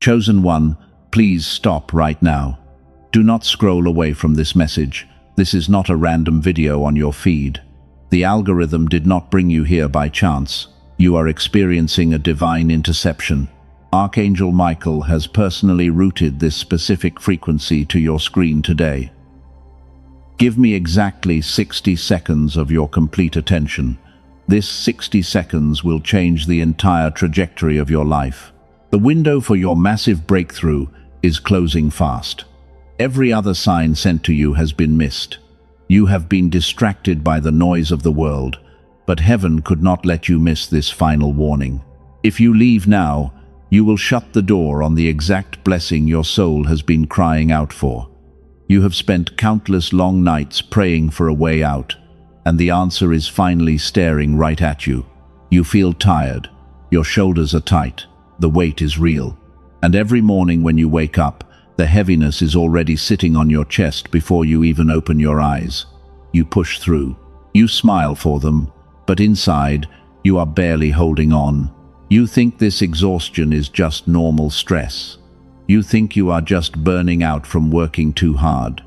Chosen one, please stop right now. Do not scroll away from this message. This is not a random video on your feed. The algorithm did not bring you here by chance. You are experiencing a divine interception. Archangel Michael has personally routed this specific frequency to your screen today. Give me exactly 60 seconds of your complete attention. This 60 seconds will change the entire trajectory of your life. The window for your massive breakthrough is closing fast. Every other sign sent to you has been missed. You have been distracted by the noise of the world, but heaven could not let you miss this final warning. If you leave now, you will shut the door on the exact blessing your soul has been crying out for. You have spent countless long nights praying for a way out, and the answer is finally staring right at you. You feel tired, your shoulders are tight, the weight is real, and every morning when you wake up, the heaviness is already sitting on your chest before you even open your eyes. You push through. You smile for them, but inside, you are barely holding on. You think this exhaustion is just normal stress. You think you are just burning out from working too hard.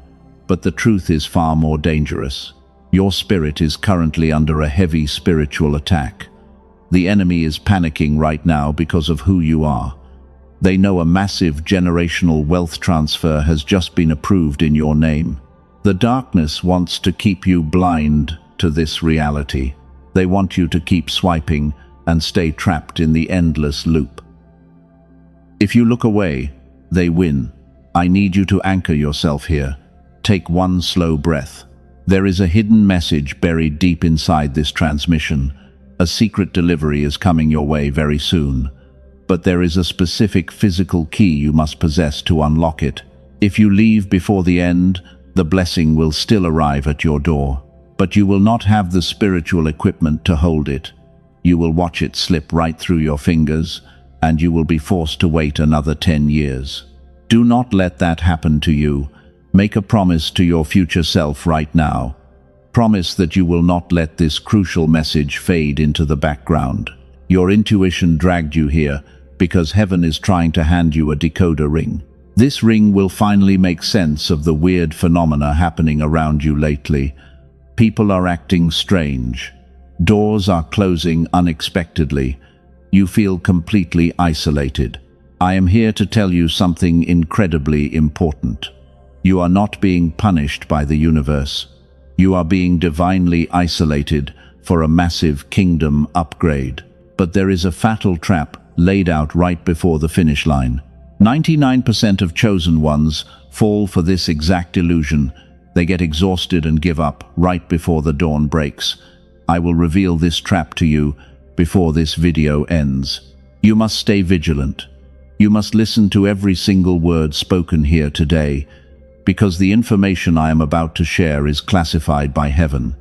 But the truth is far more dangerous. Your spirit is currently under a heavy spiritual attack. The enemy is panicking right now because of who you are. They know a massive generational wealth transfer has just been approved in your name. The darkness wants to keep you blind to this reality. They want you to keep swiping and stay trapped in the endless loop. If you look away, they win. I need you to anchor yourself here. Take one slow breath. There is a hidden message buried deep inside this transmission. A secret delivery is coming your way very soon. But there is a specific physical key you must possess to unlock it. If you leave before the end, the blessing will still arrive at your door. But you will not have the spiritual equipment to hold it. You will watch it slip right through your fingers, and you will be forced to wait another 10 years. Do not let that happen to you. Make a promise to your future self right now. Promise that you will not let this crucial message fade into the background. Your intuition dragged you here because heaven is trying to hand you a decoder ring. This ring will finally make sense of the weird phenomena happening around you lately. People are acting strange. Doors are closing unexpectedly. You feel completely isolated. I am here to tell you something incredibly important. You are not being punished by the universe. You are being divinely isolated for a massive kingdom upgrade. But there is a fatal trap laid out right before the finish line. 99% of chosen ones fall for this exact illusion. They get exhausted and give up right before the dawn breaks. I will reveal this trap to you before this video ends. You must stay vigilant. You must listen to every single word spoken here today, because the information I am about to share is classified by heaven.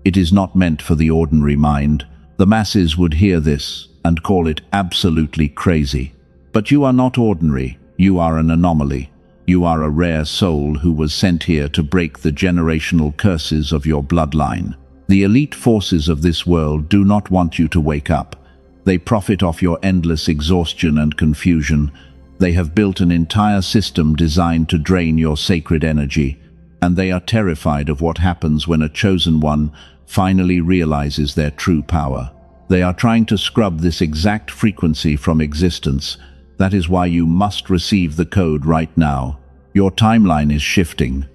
It is not meant for the ordinary mind. The masses would hear this and call it absolutely crazy. But you are not ordinary. You are an anomaly. You are a rare soul who was sent here to break the generational curses of your bloodline. The elite forces of this world do not want you to wake up. They profit off your endless exhaustion and confusion. They have built an entire system designed to drain your sacred energy, and they are terrified of what happens when a chosen one finally realizes their true power. They are trying to scrub this exact frequency from existence. That is why you must receive the code right now. Your timeline is shifting.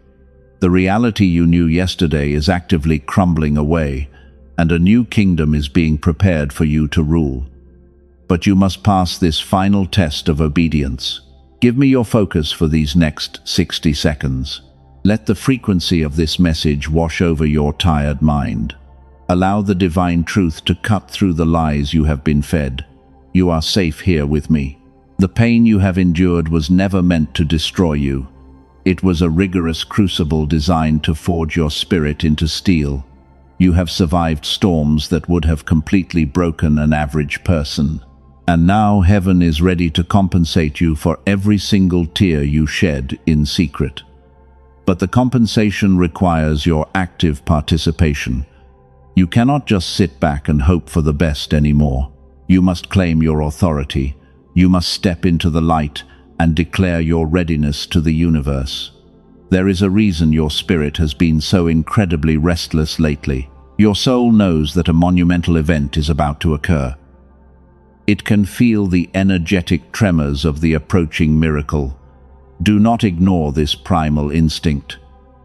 The reality you knew yesterday is actively crumbling away, and a new kingdom is being prepared for you to rule. But you must pass this final test of obedience. Give me your focus for these next 60 seconds. Let the frequency of this message wash over your tired mind. Allow the divine truth to cut through the lies you have been fed. You are safe here with me. The pain you have endured was never meant to destroy you. It was a rigorous crucible designed to forge your spirit into steel. You have survived storms that would have completely broken an average person. And now heaven is ready to compensate you for every single tear you shed in secret. But the compensation requires your active participation. You cannot just sit back and hope for the best anymore. You must claim your authority. You must step into the light and declare your readiness to the universe. There is a reason your spirit has been so incredibly restless lately. Your soul knows that a monumental event is about to occur. It can feel the energetic tremors of the approaching miracle. Do not ignore this primal instinct.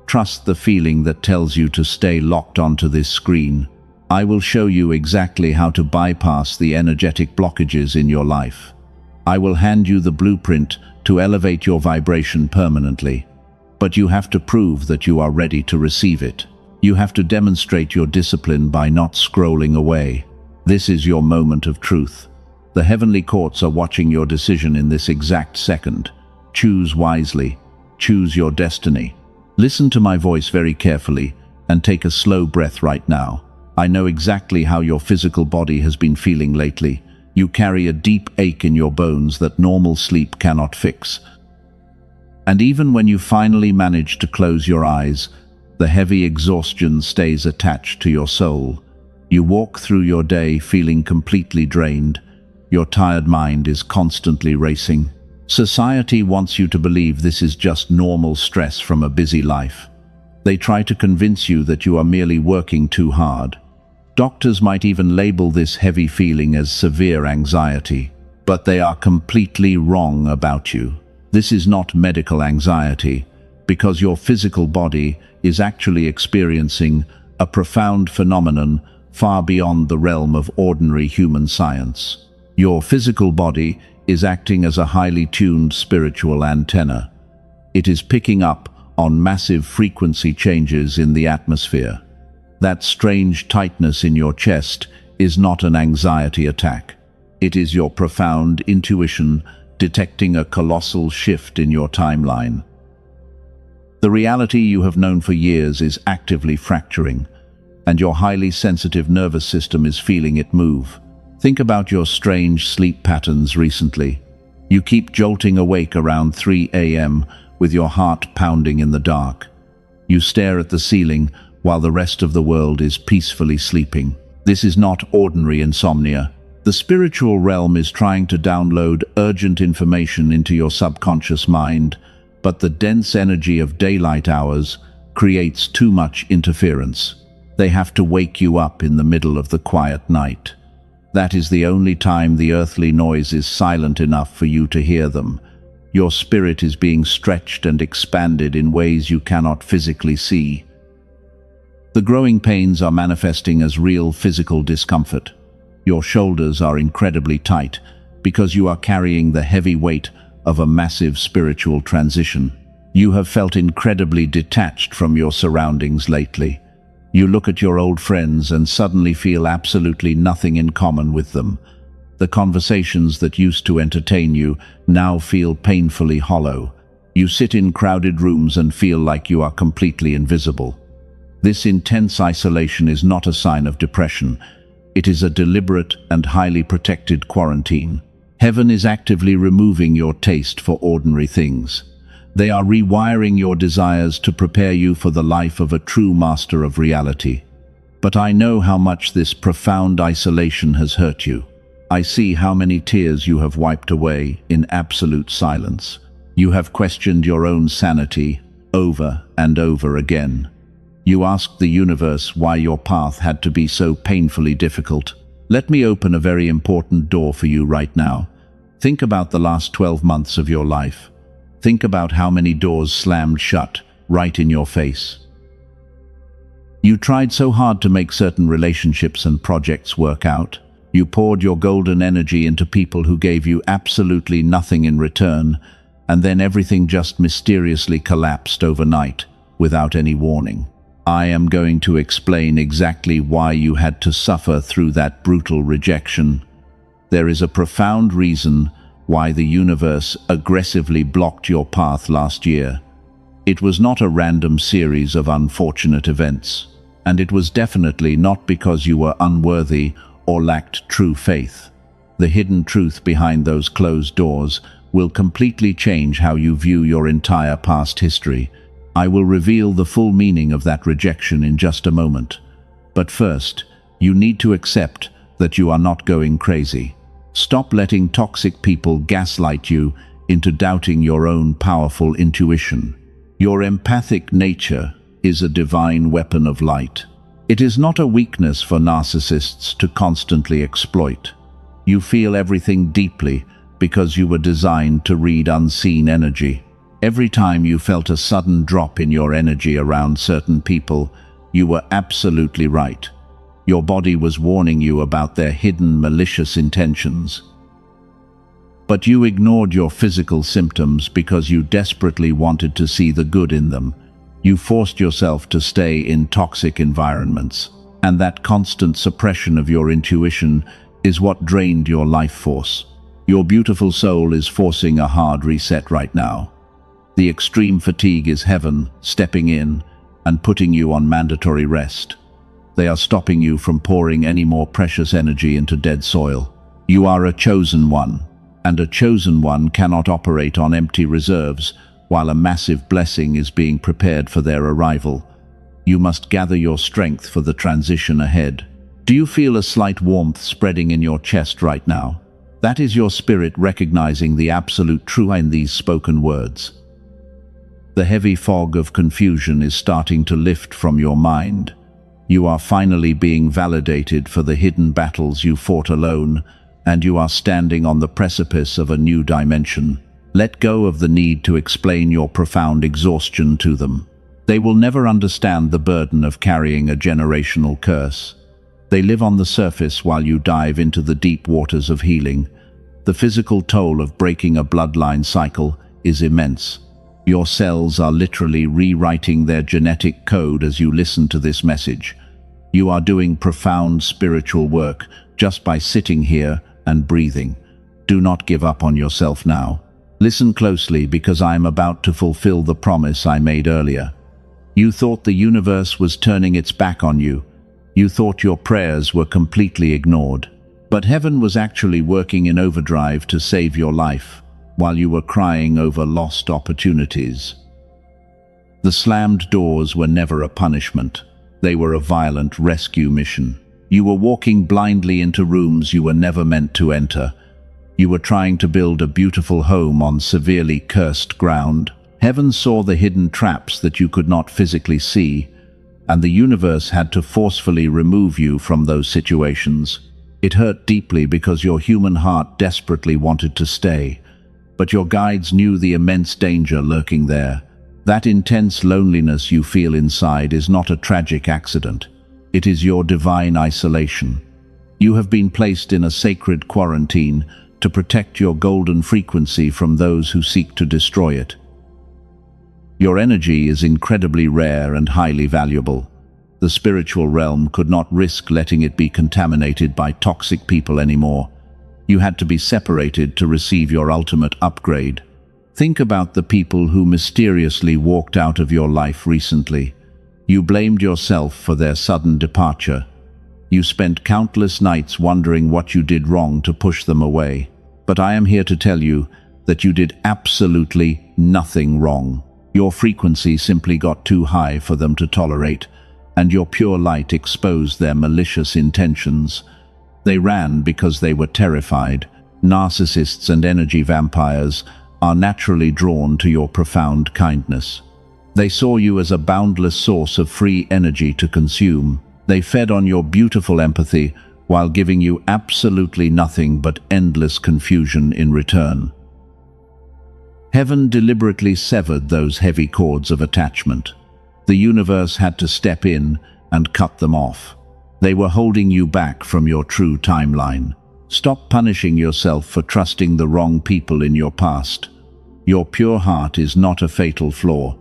Trust the feeling that tells you to stay locked onto this screen. I will show you exactly how to bypass the energetic blockages in your life. I will hand you the blueprint to elevate your vibration permanently. But you have to prove that you are ready to receive it. You have to demonstrate your discipline by not scrolling away. This is your moment of truth. The heavenly courts are watching your decision in this exact second. Choose wisely. Choose your destiny. Listen to my voice very carefully and take a slow breath right now. I know exactly how your physical body has been feeling lately. You carry a deep ache in your bones that normal sleep cannot fix. And even when you finally manage to close your eyes, the heavy exhaustion stays attached to your soul. You walk through your day feeling completely drained. Your tired mind is constantly racing. Society wants you to believe this is just normal stress from a busy life. They try to convince you that you are merely working too hard. Doctors might even label this heavy feeling as severe anxiety, but they are completely wrong about you. This is not medical anxiety, because your physical body is actually experiencing a profound phenomenon far beyond the realm of ordinary human science. Your physical body is acting as a highly tuned spiritual antenna. It is picking up on massive frequency changes in the atmosphere. That strange tightness in your chest is not an anxiety attack. It is your profound intuition detecting a colossal shift in your timeline. The reality you have known for years is actively fracturing, and your highly sensitive nervous system is feeling it move. Think about your strange sleep patterns recently. You keep jolting awake around 3 a.m. with your heart pounding in the dark. You stare at the ceiling while the rest of the world is peacefully sleeping. This is not ordinary insomnia. The spiritual realm is trying to download urgent information into your subconscious mind, but the dense energy of daylight hours creates too much interference. They have to wake you up in the middle of the quiet night. That is the only time the earthly noise is silent enough for you to hear them. Your spirit is being stretched and expanded in ways you cannot physically see. The growing pains are manifesting as real physical discomfort. Your shoulders are incredibly tight because you are carrying the heavy weight of a massive spiritual transition. You have felt incredibly detached from your surroundings lately. You look at your old friends and suddenly feel absolutely nothing in common with them. The conversations that used to entertain you now feel painfully hollow. You sit in crowded rooms and feel like you are completely invisible. This intense isolation is not a sign of depression. It is a deliberate and highly protected quarantine. Heaven is actively removing your taste for ordinary things. They are rewiring your desires to prepare you for the life of a true master of reality. But I know how much this profound isolation has hurt you. I see how many tears you have wiped away in absolute silence. You have questioned your own sanity over and over again. You asked the universe why your path had to be so painfully difficult. Let me open a very important door for you right now. Think about the last 12 months of your life. Think about how many doors slammed shut right in your face. You tried so hard to make certain relationships and projects work out. You poured your golden energy into people who gave you absolutely nothing in return, and then everything just mysteriously collapsed overnight without any warning. I am going to explain exactly why you had to suffer through that brutal rejection. There is a profound reason why the universe aggressively blocked your path last year. It was not a random series of unfortunate events, and it was definitely not because you were unworthy or lacked true faith. The hidden truth behind those closed doors will completely change how you view your entire past history. I will reveal the full meaning of that rejection in just a moment. But first, you need to accept that you are not going crazy. Stop letting toxic people gaslight you into doubting your own powerful intuition. Your empathic nature is a divine weapon of light. It is not a weakness for narcissists to constantly exploit. You feel everything deeply because you were designed to read unseen energy. Every time you felt a sudden drop in your energy around certain people, you were absolutely right. Your body was warning you about their hidden malicious intentions. But you ignored your physical symptoms because you desperately wanted to see the good in them. You forced yourself to stay in toxic environments, and that constant suppression of your intuition is what drained your life force. Your beautiful soul is forcing a hard reset right now. The extreme fatigue is heaven stepping in and putting you on mandatory rest. They are stopping you from pouring any more precious energy into dead soil. You are a chosen one, and a chosen one cannot operate on empty reserves while a massive blessing is being prepared for their arrival. You must gather your strength for the transition ahead. Do you feel a slight warmth spreading in your chest right now? That is your spirit recognizing the absolute truth in these spoken words. The heavy fog of confusion is starting to lift from your mind. You are finally being validated for the hidden battles you fought alone, and you are standing on the precipice of a new dimension. Let go of the need to explain your profound exhaustion to them. They will never understand the burden of carrying a generational curse. They live on the surface while you dive into the deep waters of healing. The physical toll of breaking a bloodline cycle is immense. Your cells are literally rewriting their genetic code as you listen to this message. You are doing profound spiritual work just by sitting here and breathing. Do not give up on yourself now. Listen closely because I am about to fulfill the promise I made earlier. You thought the universe was turning its back on you. You thought your prayers were completely ignored. But heaven was actually working in overdrive to save your life, while you were crying over lost opportunities. The slammed doors were never a punishment. They were a violent rescue mission. You were walking blindly into rooms you were never meant to enter. You were trying to build a beautiful home on severely cursed ground. Heaven saw the hidden traps that you could not physically see, and the universe had to forcefully remove you from those situations. It hurt deeply because your human heart desperately wanted to stay, but your guides knew the immense danger lurking there. That intense loneliness you feel inside is not a tragic accident. It is your divine isolation. You have been placed in a sacred quarantine to protect your golden frequency from those who seek to destroy it. Your energy is incredibly rare and highly valuable. The spiritual realm could not risk letting it be contaminated by toxic people anymore. You had to be separated to receive your ultimate upgrade. Think about the people who mysteriously walked out of your life recently. You blamed yourself for their sudden departure. You spent countless nights wondering what you did wrong to push them away. But I am here to tell you that you did absolutely nothing wrong. Your frequency simply got too high for them to tolerate, and your pure light exposed their malicious intentions. They ran because they were terrified. Narcissists and energy vampires are naturally drawn to your profound kindness. They saw you as a boundless source of free energy to consume. They fed on your beautiful empathy while giving you absolutely nothing but endless confusion in return. Heaven deliberately severed those heavy cords of attachment. The universe had to step in and cut them off. They were holding you back from your true timeline. Stop punishing yourself for trusting the wrong people in your past. Your pure heart is not a fatal flaw.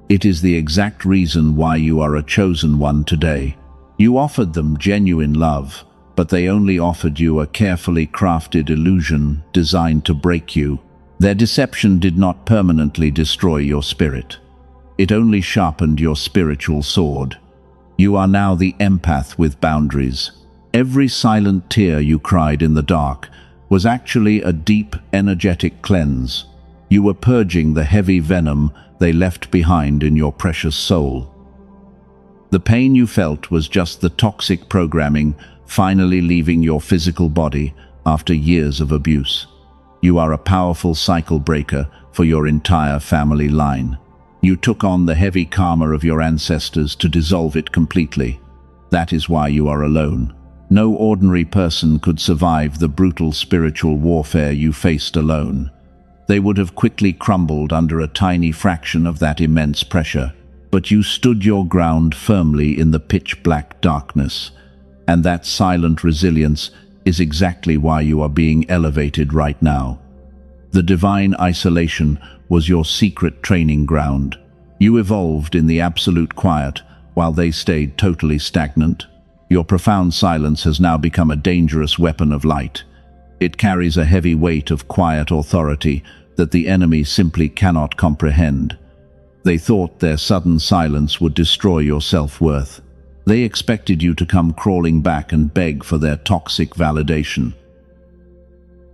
It is the exact reason why you are a chosen one today. You offered them genuine love, but they only offered you a carefully crafted illusion designed to break you. Their deception did not permanently destroy your spirit. It only sharpened your spiritual sword. You are now the empath with boundaries. Every silent tear you cried in the dark was actually a deep, energetic cleanse. You were purging the heavy venom they left behind in your precious soul. The pain you felt was just the toxic programming finally leaving your physical body after years of abuse. You are a powerful cycle breaker for your entire family line. You took on the heavy karma of your ancestors to dissolve it completely. That is why you are alone. No ordinary person could survive the brutal spiritual warfare you faced alone. They would have quickly crumbled under a tiny fraction of that immense pressure. But you stood your ground firmly in the pitch-black darkness, and that silent resilience is exactly why you are being elevated right now. The divine isolation was your secret training ground. You evolved in the absolute quiet, while they stayed totally stagnant. Your profound silence has now become a dangerous weapon of light. It carries a heavy weight of quiet authority that the enemy simply cannot comprehend. They thought their sudden silence would destroy your self-worth. They expected you to come crawling back and beg for their toxic validation.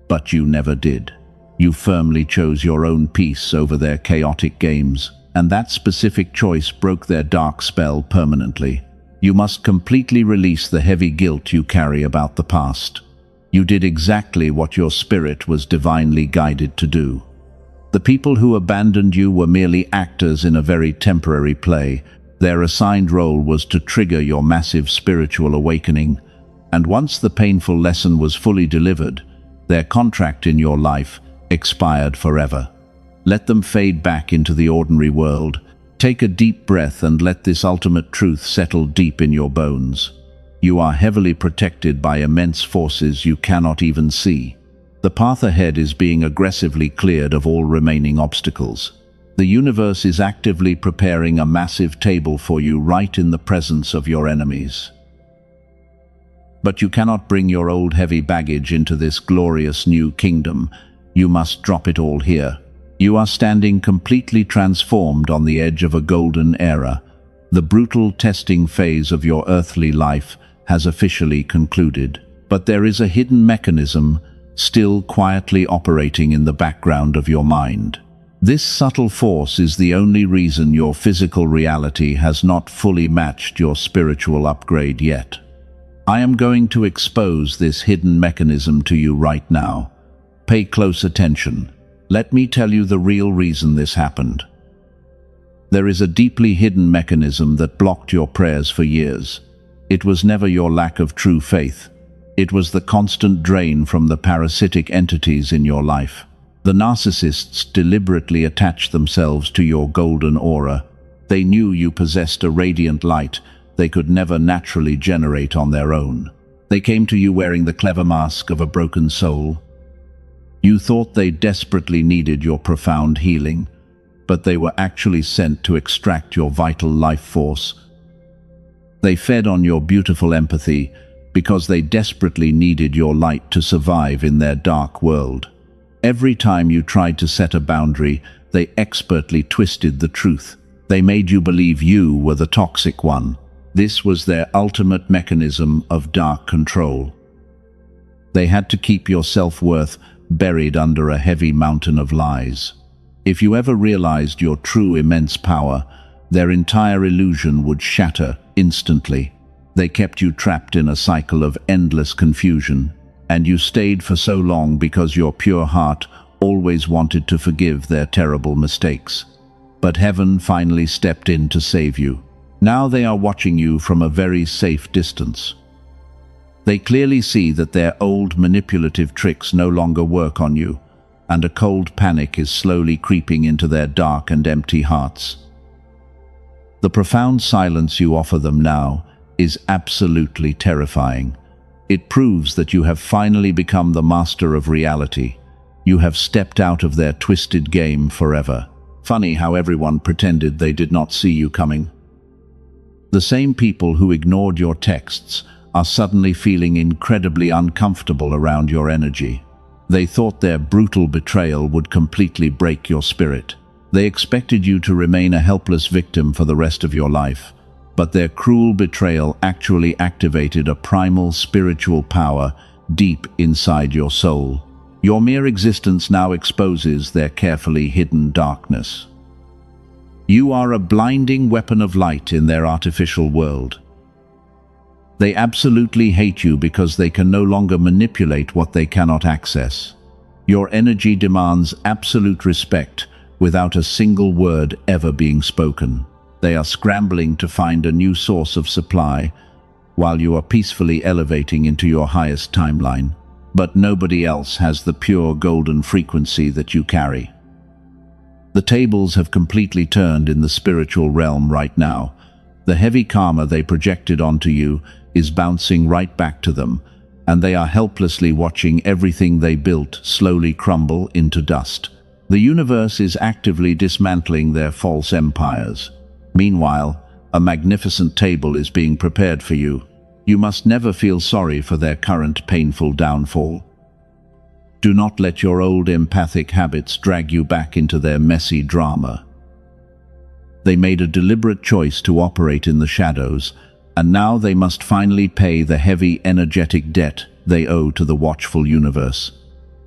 But you never did. You firmly chose your own peace over their chaotic games, and that specific choice broke their dark spell permanently. You must completely release the heavy guilt you carry about the past. You did exactly what your spirit was divinely guided to do. The people who abandoned you were merely actors in a very temporary play. Their assigned role was to trigger your massive spiritual awakening, and once the painful lesson was fully delivered, their contract in your life expired forever. Let them fade back into the ordinary world. Take a deep breath and let this ultimate truth settle deep in your bones. You are heavily protected by immense forces you cannot even see. The path ahead is being aggressively cleared of all remaining obstacles. The universe is actively preparing a massive table for you right in the presence of your enemies. But you cannot bring your old heavy baggage into this glorious new kingdom. You must drop it all here. You are standing completely transformed on the edge of a golden era. The brutal testing phase of your earthly life has officially concluded. But there is a hidden mechanism still quietly operating in the background of your mind. This subtle force is the only reason your physical reality has not fully matched your spiritual upgrade yet. I am going to expose this hidden mechanism to you right now. Pay close attention. Let me tell you the real reason this happened. There is a deeply hidden mechanism that blocked your prayers for years. It was never your lack of true faith. It was the constant drain from the parasitic entities in your life. The narcissists deliberately attached themselves to your golden aura. They knew you possessed a radiant light they could never naturally generate on their own. They came to you wearing the clever mask of a broken soul. You thought they desperately needed your profound healing, but they were actually sent to extract your vital life force. They fed on your beautiful empathy because they desperately needed your light to survive in their dark world. Every time you tried to set a boundary, they expertly twisted the truth. They made you believe you were the toxic one. This was their ultimate mechanism of dark control. They had to keep your self-worth buried under a heavy mountain of lies. If you ever realized your true immense power, their entire illusion would shatter instantly. They kept you trapped in a cycle of endless confusion, and you stayed for so long because your pure heart always wanted to forgive their terrible mistakes. But heaven finally stepped in to save you. Now they are watching you from a very safe distance. They clearly see that their old manipulative tricks no longer work on you, and a cold panic is slowly creeping into their dark and empty hearts. The profound silence you offer them now is absolutely terrifying. It proves that you have finally become the master of reality. You have stepped out of their twisted game forever. Funny how everyone pretended they did not see you coming. The same people who ignored your texts are suddenly feeling incredibly uncomfortable around your energy. They thought their brutal betrayal would completely break your spirit. They expected you to remain a helpless victim for the rest of your life. But their cruel betrayal actually activated a primal spiritual power deep inside your soul. Your mere existence now exposes their carefully hidden darkness. You are a blinding weapon of light in their artificial world. They absolutely hate you because they can no longer manipulate what they cannot access. Your energy demands absolute respect without a single word ever being spoken. They are scrambling to find a new source of supply while you are peacefully elevating into your highest timeline. But nobody else has the pure golden frequency that you carry. The tables have completely turned in the spiritual realm right now. The heavy karma they projected onto you is bouncing right back to them, and they are helplessly watching everything they built slowly crumble into dust. The universe is actively dismantling their false empires. Meanwhile, a magnificent table is being prepared for you. You must never feel sorry for their current painful downfall. Do not let your old empathic habits drag you back into their messy drama. They made a deliberate choice to operate in the shadows, and now they must finally pay the heavy energetic debt they owe to the watchful universe.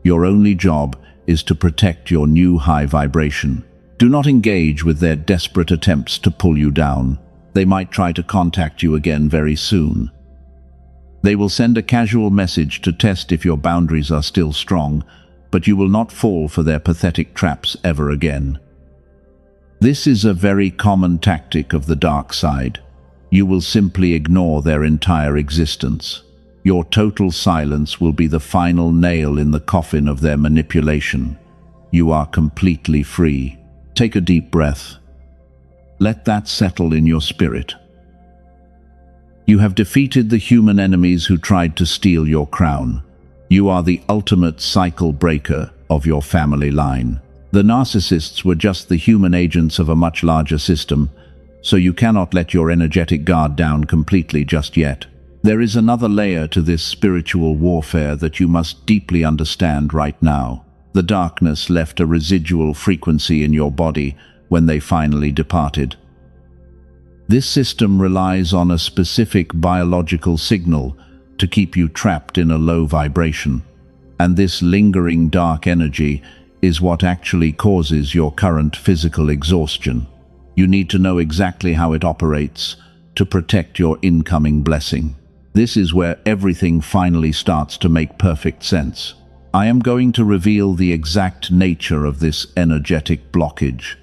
Your only job is to protect your new high vibration. Do not engage with their desperate attempts to pull you down. They might try to contact you again very soon. They will send a casual message to test if your boundaries are still strong, but you will not fall for their pathetic traps ever again. This is a very common tactic of the dark side. You will simply ignore their entire existence. Your total silence will be the final nail in the coffin of their manipulation. You are completely free. Take a deep breath. Let that settle in your spirit. You have defeated the human enemies who tried to steal your crown. You are the ultimate cycle breaker of your family line. The narcissists were just the human agents of a much larger system, so you cannot let your energetic guard down completely just yet. There is another layer to this spiritual warfare that you must deeply understand right now. The darkness left a residual frequency in your body when they finally departed. This system relies on a specific biological signal to keep you trapped in a low vibration. And this lingering dark energy is what actually causes your current physical exhaustion. You need to know exactly how it operates to protect your incoming blessing. This is where everything finally starts to make perfect sense. I am going to reveal the exact nature of this energetic blockage.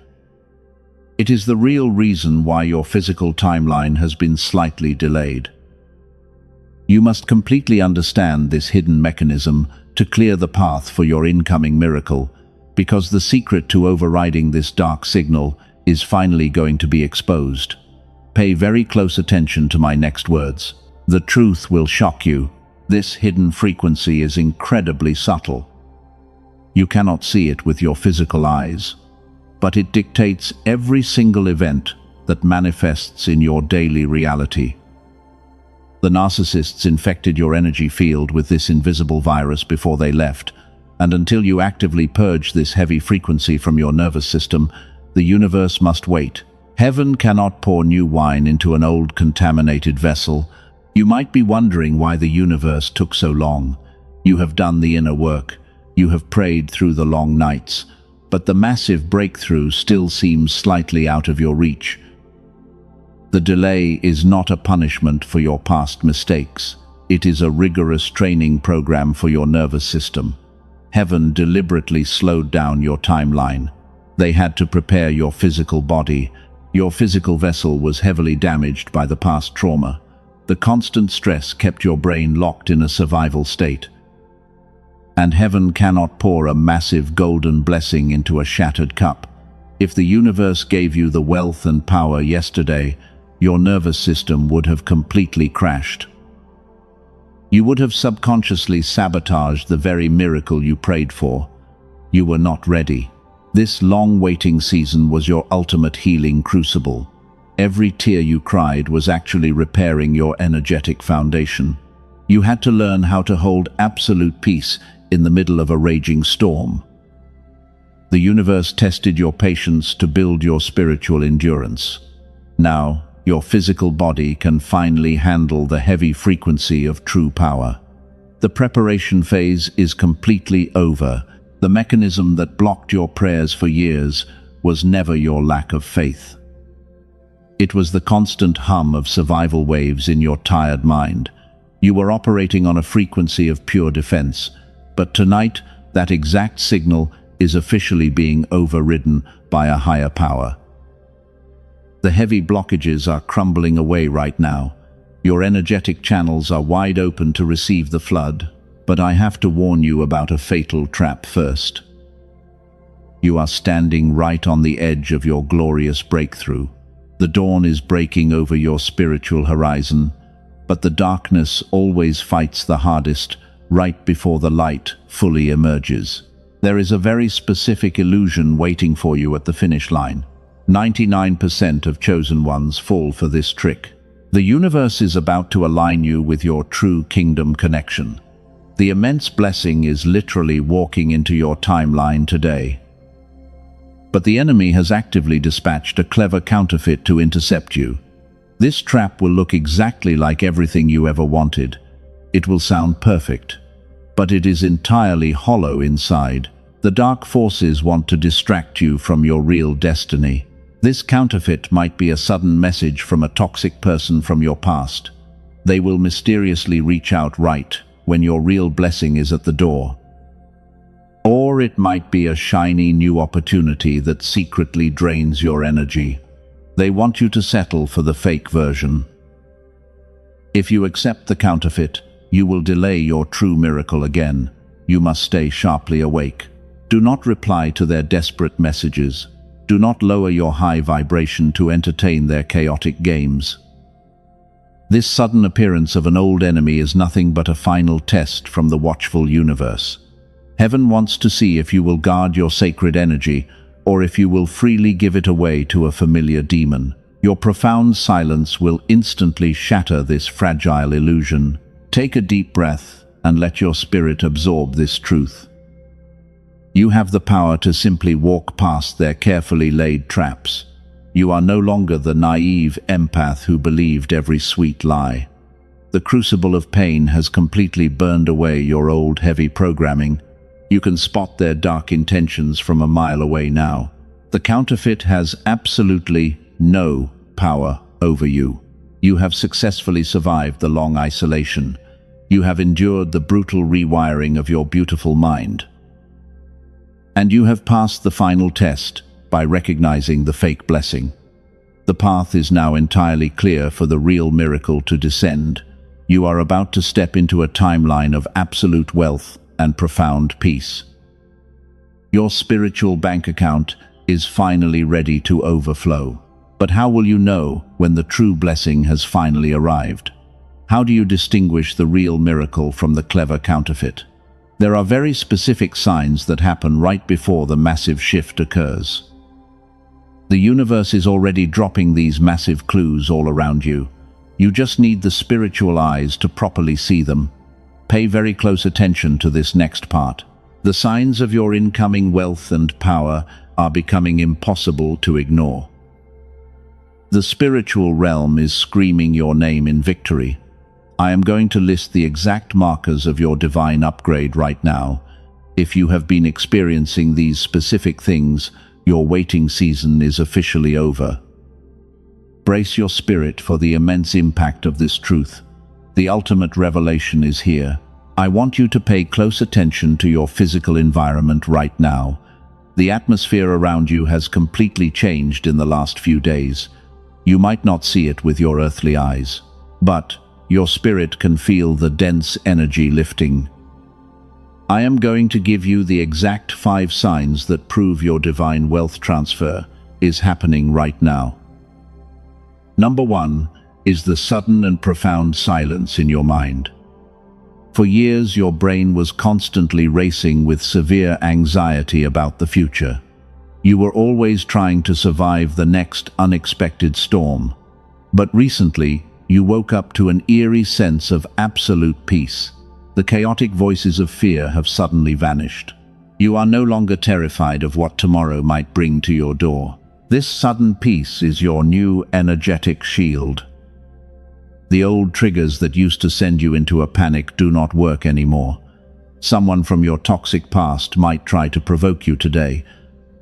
It is the real reason why your physical timeline has been slightly delayed. You must completely understand this hidden mechanism to clear the path for your incoming miracle, because the secret to overriding this dark signal is finally going to be exposed. Pay very close attention to my next words. The truth will shock you. This hidden frequency is incredibly subtle. You cannot see it with your physical eyes, but it dictates every single event that manifests in your daily reality. The narcissists infected your energy field with this invisible virus before they left, and until you actively purge this heavy frequency from your nervous system, the universe must wait. Heaven cannot pour new wine into an old contaminated vessel. You might be wondering why the universe took so long. You have done the inner work. You have prayed through the long nights, but the massive breakthrough still seems slightly out of your reach. The delay is not a punishment for your past mistakes. It is a rigorous training program for your nervous system. Heaven deliberately slowed down your timeline. They had to prepare your physical body. Your physical vessel was heavily damaged by the past trauma. The constant stress kept your brain locked in a survival state. And heaven cannot pour a massive golden blessing into a shattered cup. If the universe gave you the wealth and power yesterday, your nervous system would have completely crashed. You would have subconsciously sabotaged the very miracle you prayed for. You were not ready. This long waiting season was your ultimate healing crucible. Every tear you cried was actually repairing your energetic foundation. You had to learn how to hold absolute peace in the middle of a raging storm. The universe tested your patience to build your spiritual endurance. Now, your physical body can finally handle the heavy frequency of true power. The preparation phase is completely over. The mechanism that blocked your prayers for years was never your lack of faith. It was the constant hum of survival waves in your tired mind. You were operating on a frequency of pure defense, but tonight That exact signal is officially being overridden by a higher power. The heavy blockages are crumbling away right now. Your energetic channels are wide open to receive the flood, but I have to warn you about a fatal trap first. You are standing right on the edge of your glorious breakthrough. The dawn is breaking over your spiritual horizon, but the darkness always fights the hardest right before the light fully emerges. There is a very specific illusion waiting for you at the finish line. 99% of chosen ones fall for this trick. The universe is about to align you with your true kingdom connection. The immense blessing is literally walking into your timeline today. But the enemy has actively dispatched a clever counterfeit to intercept you. This trap will look exactly like everything you ever wanted. It will sound perfect, but it is entirely hollow inside. The dark forces want to distract you from your real destiny. This counterfeit might be a sudden message from a toxic person from your past. They will mysteriously reach out right when your real blessing is at the door. Or it might be a shiny new opportunity that secretly drains your energy. They want you to settle for the fake version. If you accept the counterfeit, you will delay your true miracle again. You must stay sharply awake. Do not reply to their desperate messages. Do not lower your high vibration to entertain their chaotic games. This sudden appearance of an old enemy is nothing but a final test from the watchful universe. Heaven wants to see if you will guard your sacred energy, or if you will freely give it away to a familiar demon. Your profound silence will instantly shatter this fragile illusion. Take a deep breath and let your spirit absorb this truth. You have the power to simply walk past their carefully laid traps. You are no longer the naive empath who believed every sweet lie. The crucible of pain has completely burned away your old heavy programming. You can spot their dark intentions from a mile away now. The counterfeit has absolutely no power over you. You have successfully survived the long isolation. You have endured the brutal rewiring of your beautiful mind. And you have passed the final test by recognizing the fake blessing. The path is now entirely clear for the real miracle to descend. You are about to step into a timeline of absolute wealth and profound peace. Your spiritual bank account is finally ready to overflow. But how will you know when the true blessing has finally arrived? How do you distinguish the real miracle from the clever counterfeit? There are very specific signs that happen right before the massive shift occurs. The universe is already dropping these massive clues all around you. You just need the spiritual eyes to properly see them. Pay very close attention to this next part. The signs of your incoming wealth and power are becoming impossible to ignore. The spiritual realm is screaming your name in victory. I am going to list the exact markers of your divine upgrade right now. If you have been experiencing these specific things, your waiting season is officially over. Brace your spirit for the immense impact of this truth. The ultimate revelation is here. I want you to pay close attention to your physical environment right now. The atmosphere around you has completely changed in the last few days. You might not see it with your earthly eyes, but your spirit can feel the dense energy lifting. I am going to give you the exact 5 signs that prove your divine wealth transfer is happening right now. Number 1 is the sudden and profound silence in your mind. For years, your brain was constantly racing with severe anxiety about the future. You were always trying to survive the next unexpected storm. But recently, you woke up to an eerie sense of absolute peace. The chaotic voices of fear have suddenly vanished. You are no longer terrified of what tomorrow might bring to your door. This sudden peace is your new energetic shield. The old triggers that used to send you into a panic do not work anymore. Someone from your toxic past might try to provoke you today,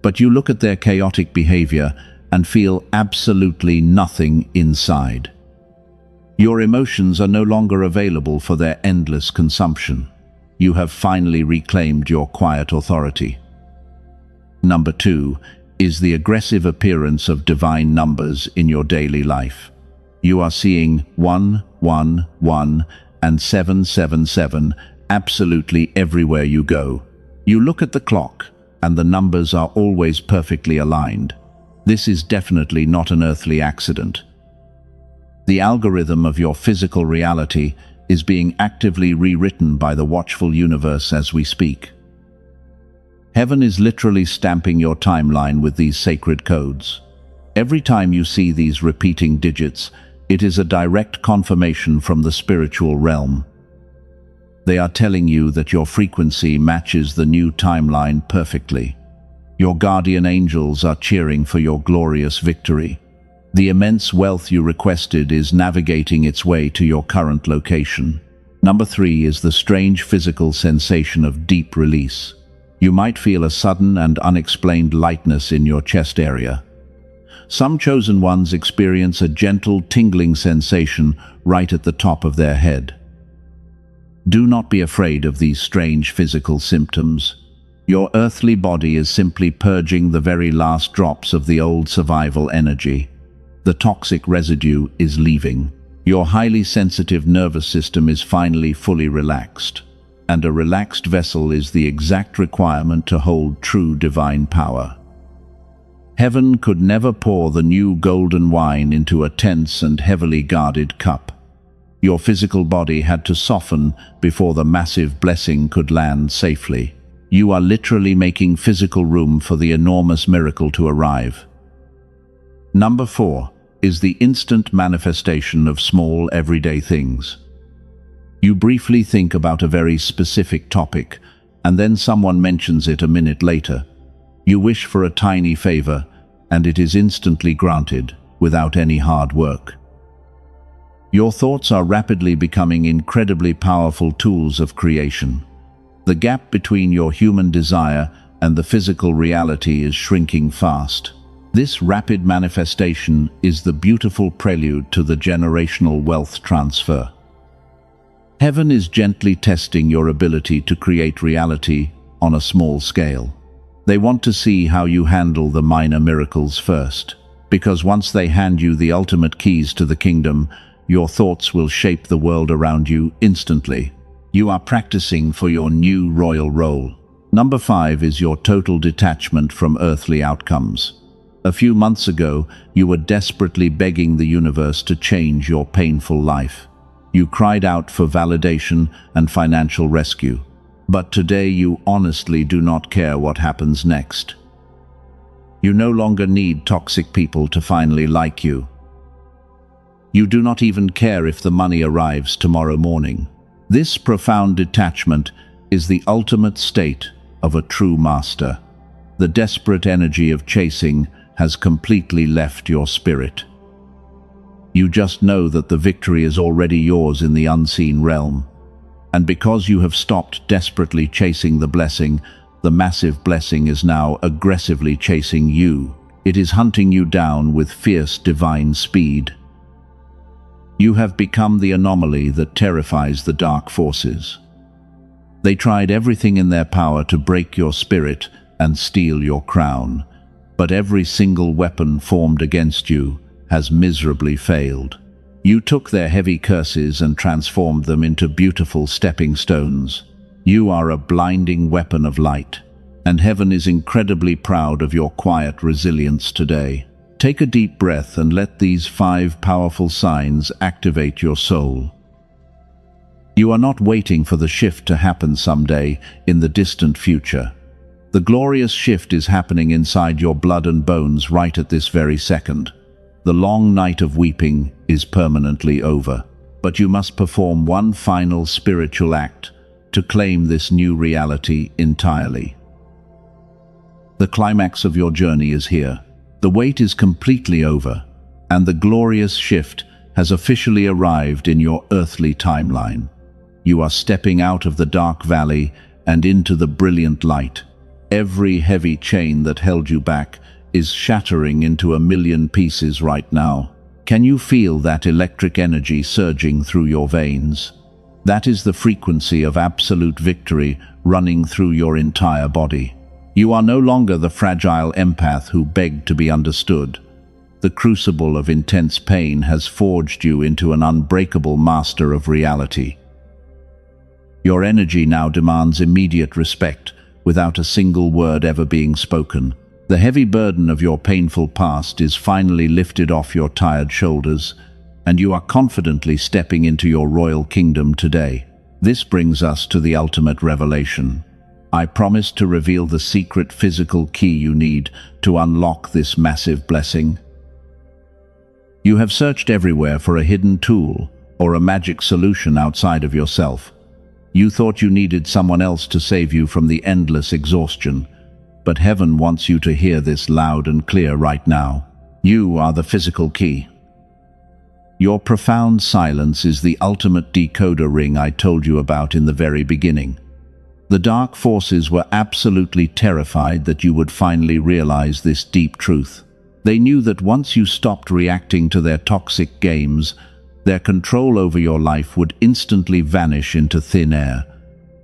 but you look at their chaotic behavior and feel absolutely nothing inside. Your emotions are no longer available for their endless consumption. You have finally reclaimed your quiet authority. Number 2 is the aggressive appearance of divine numbers in your daily life. You are seeing 111 and 777 absolutely everywhere you go. You look at the clock, and the numbers are always perfectly aligned. This is definitely not an earthly accident. The algorithm of your physical reality is being actively rewritten by the watchful universe as we speak. Heaven is literally stamping your timeline with these sacred codes. Every time you see these repeating digits, it is a direct confirmation from the spiritual realm. They are telling you that your frequency matches the new timeline perfectly. Your guardian angels are cheering for your glorious victory. The immense wealth you requested is navigating its way to your current location. Number 3 is the strange physical sensation of deep release. You might feel a sudden and unexplained lightness in your chest area. Some chosen ones experience a gentle tingling sensation right at the top of their head. Do not be afraid of these strange physical symptoms. Your earthly body is simply purging the very last drops of the old survival energy. The toxic residue is leaving. Your highly sensitive nervous system is finally fully relaxed. And a relaxed vessel is the exact requirement to hold true divine power. Heaven could never pour the new golden wine into a tense and heavily guarded cup. Your physical body had to soften before the massive blessing could land safely. You are literally making physical room for the enormous miracle to arrive. Number 4 is the instant manifestation of small everyday things. You briefly think about a very specific topic, and then someone mentions it a minute later. You wish for a tiny favor, and it is instantly granted, without any hard work. Your thoughts are rapidly becoming incredibly powerful tools of creation. The gap between your human desire and the physical reality is shrinking fast. This rapid manifestation is the beautiful prelude to the generational wealth transfer. Heaven is gently testing your ability to create reality on a small scale. They want to see how you handle the minor miracles first, because once they hand you the ultimate keys to the kingdom, your thoughts will shape the world around you instantly. You are practicing for your new royal role. Number 5 is your total detachment from earthly outcomes. A few months ago, you were desperately begging the universe to change your painful life. You cried out for validation and financial rescue. But today you honestly do not care what happens next. You no longer need toxic people to finally like you. You do not even care if the money arrives tomorrow morning. This profound detachment is the ultimate state of a true master. The desperate energy of chasing has completely left your spirit. You just know that the victory is already yours in the unseen realm. And because you have stopped desperately chasing the blessing, the massive blessing is now aggressively chasing you. It is hunting you down with fierce divine speed. You have become the anomaly that terrifies the dark forces. They tried everything in their power to break your spirit and steal your crown. But every single weapon formed against you has miserably failed. You took their heavy curses and transformed them into beautiful stepping stones. You are a blinding weapon of light, and heaven is incredibly proud of your quiet resilience today. Take a deep breath and let these 5 powerful signs activate your soul. You are not waiting for the shift to happen someday in the distant future. The glorious shift is happening inside your blood and bones right at this very second. The long night of weeping is permanently over, but you must perform one final spiritual act to claim this new reality entirely. The climax of your journey is here. The wait is completely over, and the glorious shift has officially arrived in your earthly timeline. You are stepping out of the dark valley and into the brilliant light. Every heavy chain that held you back is shattering into a million pieces right now. Can you feel that electric energy surging through your veins? That is the frequency of absolute victory running through your entire body. You are no longer the fragile empath who begged to be understood. The crucible of intense pain has forged you into an unbreakable master of reality. Your energy now demands immediate respect, without a single word ever being spoken. The heavy burden of your painful past is finally lifted off your tired shoulders, and you are confidently stepping into your royal kingdom today. This brings us to the ultimate revelation. I promise to reveal the secret physical key you need to unlock this massive blessing. You have searched everywhere for a hidden tool or a magic solution outside of yourself. You thought you needed someone else to save you from the endless exhaustion, but heaven wants you to hear this loud and clear right now. You are the physical key. Your profound silence is the ultimate decoder ring I told you about in the very beginning. The dark forces were absolutely terrified that you would finally realize this deep truth. They knew that once you stopped reacting to their toxic games, their control over your life would instantly vanish into thin air.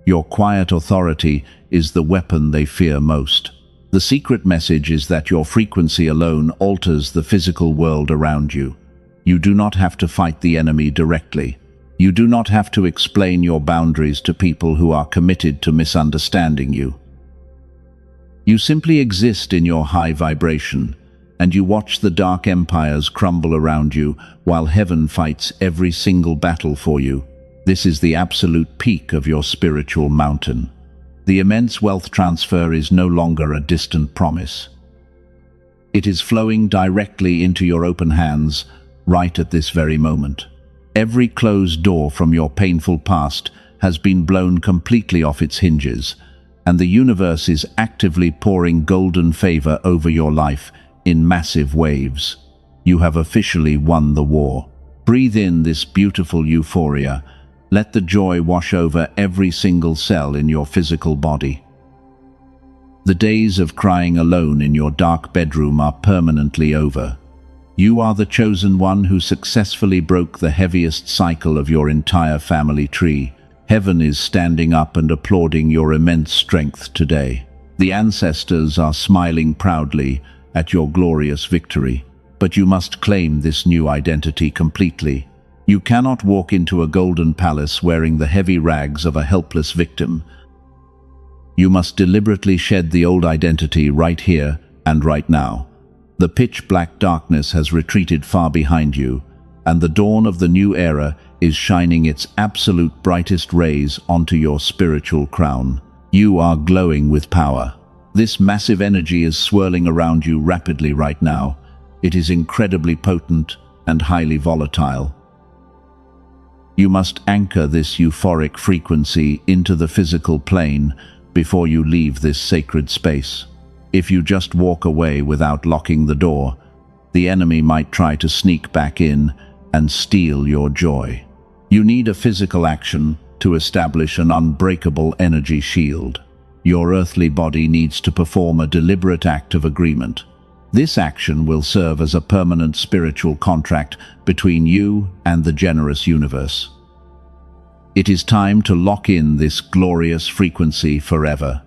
Your quiet authority is the weapon they fear most. The secret message is that your frequency alone alters the physical world around you. You do not have to fight the enemy directly. You do not have to explain your boundaries to people who are committed to misunderstanding you. You simply exist in your high vibration, and you watch the dark empires crumble around you while heaven fights every single battle for you. This is the absolute peak of your spiritual mountain. The immense wealth transfer is no longer a distant promise. It is flowing directly into your open hands right at this very moment. Every closed door from your painful past has been blown completely off its hinges, and the universe is actively pouring golden favor over your life in massive waves. You have officially won the war. Breathe in this beautiful euphoria. Let the joy wash over every single cell in your physical body. The days of crying alone in your dark bedroom are permanently over. You are the chosen one who successfully broke the heaviest cycle of your entire family tree. Heaven is standing up and applauding your immense strength today. The ancestors are smiling proudly at your glorious victory. But you must claim this new identity completely. You cannot walk into a golden palace wearing the heavy rags of a helpless victim. You must deliberately shed the old identity right here and right now. The pitch-black darkness has retreated far behind you, and the dawn of the new era is shining its absolute brightest rays onto your spiritual crown. You are glowing with power. This massive energy is swirling around you rapidly right now. It is incredibly potent and highly volatile. You must anchor this euphoric frequency into the physical plane before you leave this sacred space. If you just walk away without locking the door, the enemy might try to sneak back in and steal your joy. You need a physical action to establish an unbreakable energy shield. Your earthly body needs to perform a deliberate act of agreement. This action will serve as a permanent spiritual contract between you and the generous universe. It is time to lock in this glorious frequency forever.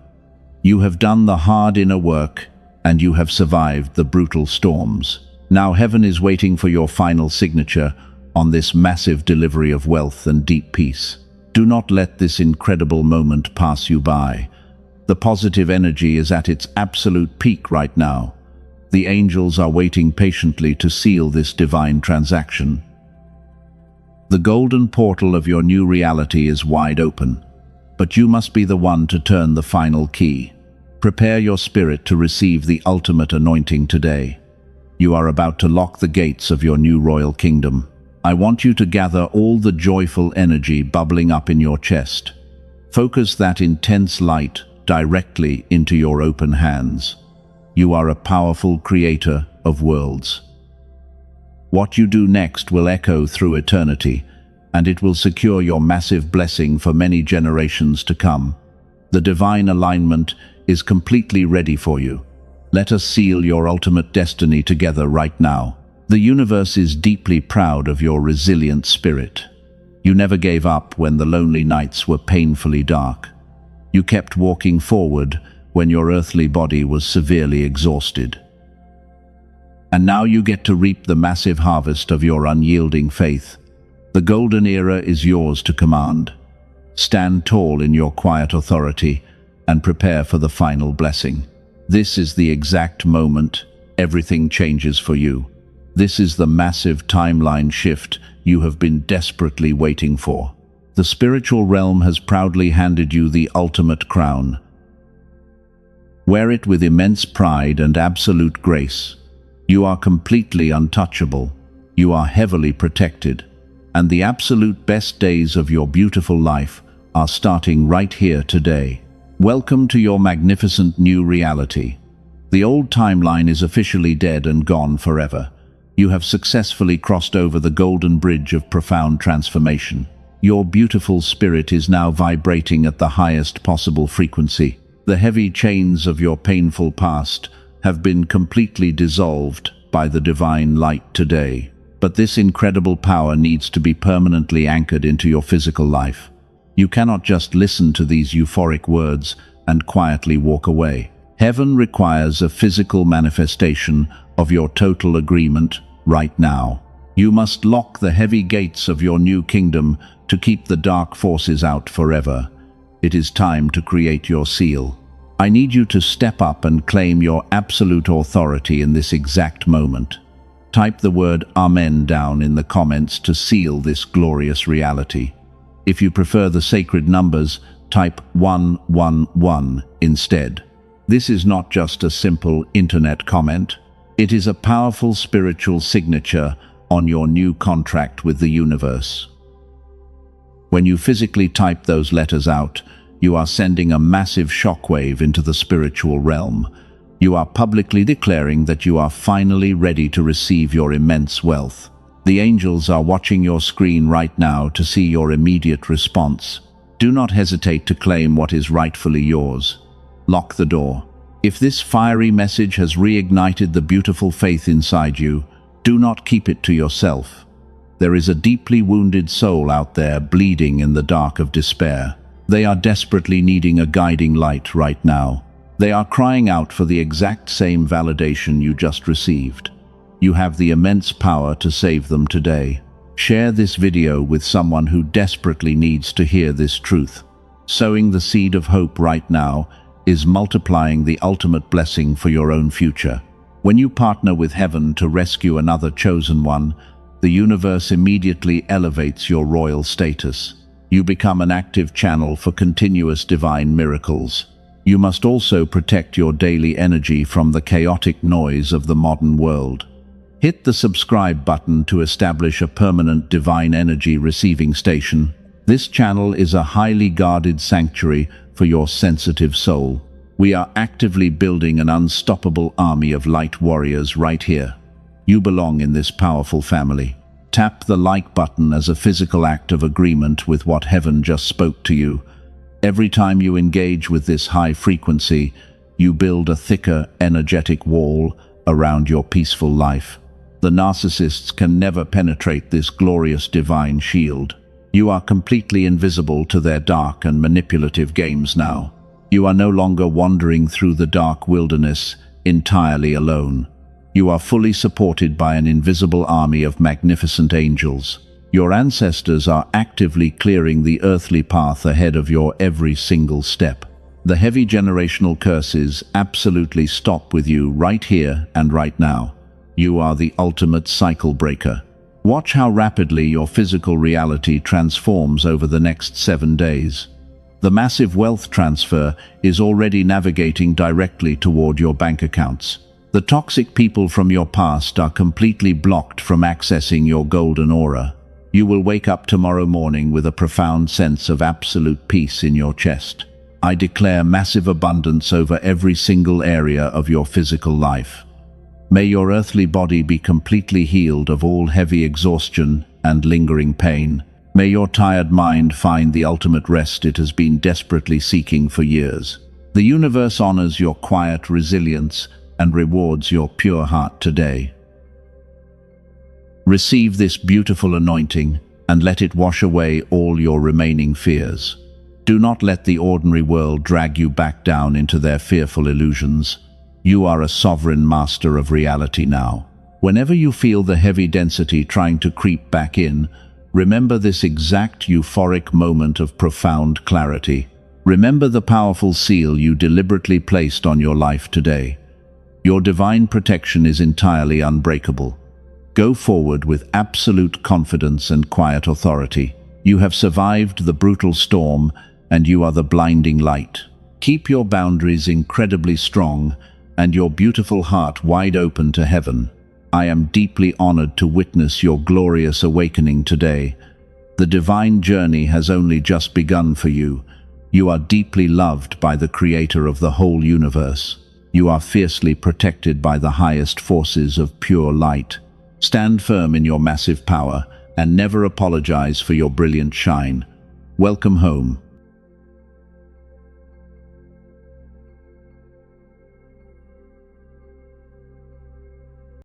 You have done the hard inner work, and you have survived the brutal storms. Now heaven is waiting for your final signature on this massive delivery of wealth and deep peace. Do not let this incredible moment pass you by. The positive energy is at its absolute peak right now. The angels are waiting patiently to seal this divine transaction. The golden portal of your new reality is wide open, but you must be the one to turn the final key. Prepare your spirit to receive the ultimate anointing today. You are about to lock the gates of your new royal kingdom. I want you to gather all the joyful energy bubbling up in your chest. Focus that intense light directly into your open hands. You are a powerful creator of worlds. What you do next will echo through eternity, and it will secure your massive blessing for many generations to come. The divine alignment is completely ready for you. Let us seal your ultimate destiny together right now. The universe is deeply proud of your resilient spirit. You never gave up when the lonely nights were painfully dark. You kept walking forward when your earthly body was severely exhausted. And now you get to reap the massive harvest of your unyielding faith. The golden era is yours to command. Stand tall in your quiet authority and prepare for the final blessing. This is the exact moment everything changes for you. This is the massive timeline shift you have been desperately waiting for. The spiritual realm has proudly handed you the ultimate crown. Wear it with immense pride and absolute grace. You are completely untouchable. You are heavily protected. And the absolute best days of your beautiful life are starting right here today. Welcome to your magnificent new reality. The old timeline is officially dead and gone forever. You have successfully crossed over the golden bridge of profound transformation. Your beautiful spirit is now vibrating at the highest possible frequency. The heavy chains of your painful past have been completely dissolved by the divine light today. But this incredible power needs to be permanently anchored into your physical life. You cannot just listen to these euphoric words and quietly walk away. Heaven requires a physical manifestation of your total agreement right now. You must lock the heavy gates of your new kingdom to keep the dark forces out forever. It is time to create your seal. I need you to step up and claim your absolute authority in this exact moment. Type the word Amen down in the comments to seal this glorious reality. If you prefer the sacred numbers, type 111 instead. This is not just a simple internet comment. It is a powerful spiritual signature on your new contract with the universe. When you physically type those letters out, you are sending a massive shockwave into the spiritual realm. You are publicly declaring that you are finally ready to receive your immense wealth. The angels are watching your screen right now to see your immediate response. Do not hesitate to claim what is rightfully yours. Lock the door. If this fiery message has reignited the beautiful faith inside you, do not keep it to yourself. There is a deeply wounded soul out there bleeding in the dark of despair. They are desperately needing a guiding light right now. They are crying out for the exact same validation you just received. You have the immense power to save them today. Share this video with someone who desperately needs to hear this truth. Sowing the seed of hope right now is multiplying the ultimate blessing for your own future. When you partner with heaven to rescue another chosen one, the universe immediately elevates your royal status. You become an active channel for continuous divine miracles. You must also protect your daily energy from the chaotic noise of the modern world. Hit the subscribe button to establish a permanent divine energy receiving station. This channel is a highly guarded sanctuary for your sensitive soul. We are actively building an unstoppable army of light warriors right here. You belong in this powerful family. Tap the like button as a physical act of agreement with what heaven just spoke to you. Every time you engage with this high frequency, you build a thicker, energetic wall around your peaceful life. The narcissists can never penetrate this glorious divine shield. You are completely invisible to their dark and manipulative games now. You are no longer wandering through the dark wilderness entirely alone. You are fully supported by an invisible army of magnificent angels. Your ancestors are actively clearing the earthly path ahead of your every single step. The heavy generational curses absolutely stop with you right here and right now. You are the ultimate cycle breaker. Watch how rapidly your physical reality transforms over the next 7 days. The massive wealth transfer is already navigating directly toward your bank accounts. The toxic people from your past are completely blocked from accessing your golden aura. You will wake up tomorrow morning with a profound sense of absolute peace in your chest. I declare massive abundance over every single area of your physical life. May your earthly body be completely healed of all heavy exhaustion and lingering pain. May your tired mind find the ultimate rest it has been desperately seeking for years. The universe honors your quiet resilience and rewards your pure heart today. Receive this beautiful anointing and let it wash away all your remaining fears. Do not let the ordinary world drag you back down into their fearful illusions. You are a sovereign master of reality now. Whenever you feel the heavy density trying to creep back in, remember this exact euphoric moment of profound clarity. Remember the powerful seal you deliberately placed on your life today. Your divine protection is entirely unbreakable. Go forward with absolute confidence and quiet authority. You have survived the brutal storm, and you are the blinding light. Keep your boundaries incredibly strong and your beautiful heart wide open to heaven. I am deeply honored to witness your glorious awakening today. The divine journey has only just begun for you. You are deeply loved by the Creator of the whole universe. You are fiercely protected by the highest forces of pure light. Stand firm in your massive power and never apologize for your brilliant shine. Welcome home.